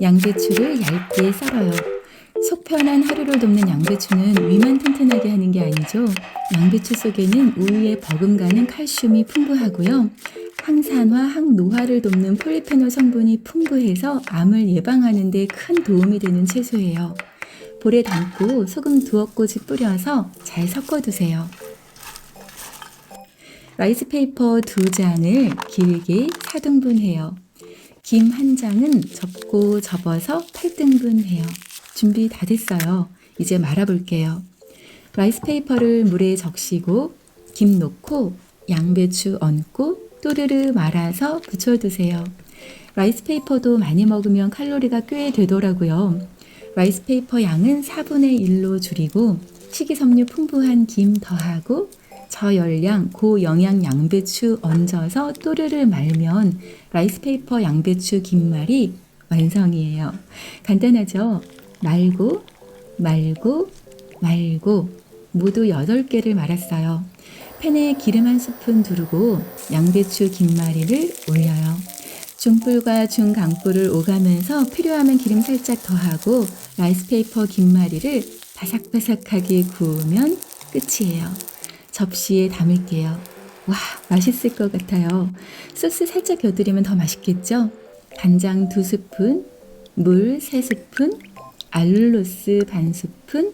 양배추를 얇게 썰어요. 속 편한 하루를 돕는 양배추는 위만 튼튼하게 하는 게 아니죠. 양배추 속에는 우유에 버금가는 칼슘이 풍부하고요. 항산화, 항노화를 돕는 폴리페놀 성분이 풍부해서 암을 예방하는 데 큰 도움이 되는 채소예요. 볼에 담고 소금 두어 꼬지 뿌려서 잘 섞어두세요. 라이스페이퍼 2장을 길게 4등분해요. 김 1장은 접고 접어서 8등분해요. 준비 다 됐어요. 이제 말아볼게요. 라이스페이퍼를 물에 적시고 김 넣고 양배추 얹고 또르르 말아서 부쳐두세요. 라이스페이퍼도 많이 먹으면 칼로리가 꽤 되더라고요. 라이스페이퍼 양은 4분의 1로 줄이고 식이섬유 풍부한 김 더하고 저열량 고영양 양배추 얹어서 또르르 말면 라이스페이퍼 양배추 김말이 완성이에요. 간단하죠? 말고 모두 8개를 말았어요. 팬에 기름 1스푼 두르고 양배추 김말이를 올려요. 중불과 중강불을 오가면서 필요하면 기름 살짝 더하고 라이스페이퍼 김말이를 바삭바삭하게 구우면 끝이에요. 접시에 담을게요. 와, 맛있을 것 같아요. 소스 살짝 곁들이면 더 맛있겠죠? 간장 2스푼, 물 3스푼, 알룰로스 반스푼,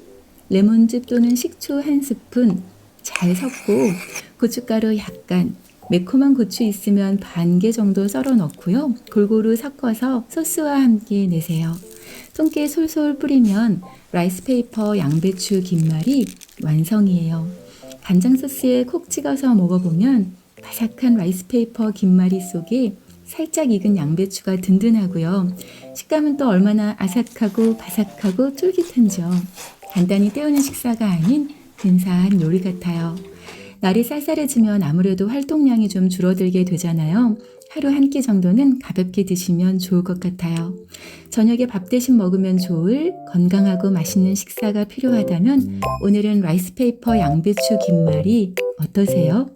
레몬즙 또는 식초 1스푼 잘 섞고 고춧가루 약간, 매콤한 고추 있으면 반 개 정도 썰어 넣고요. 골고루 섞어서 소스와 함께 내세요. 통깨 솔솔 뿌리면 라이스페이퍼 양배추 김말이 완성이에요. 간장 소스에 콕 찍어서 먹어보면 바삭한 라이스페이퍼 김말이 속에 살짝 익은 양배추가 든든하고요. 식감은 또 얼마나 아삭하고 바삭하고 쫄깃한지요. 간단히 때우는 식사가 아닌 근사한 요리 같아요. 날이 쌀쌀해지면 아무래도 활동량이 좀 줄어들게 되잖아요. 하루 한 끼 정도는 가볍게 드시면 좋을 것 같아요. 저녁에 밥 대신 먹으면 좋을 건강하고 맛있는 식사가 필요하다면 오늘은 라이스페이퍼 양배추 김말이 어떠세요?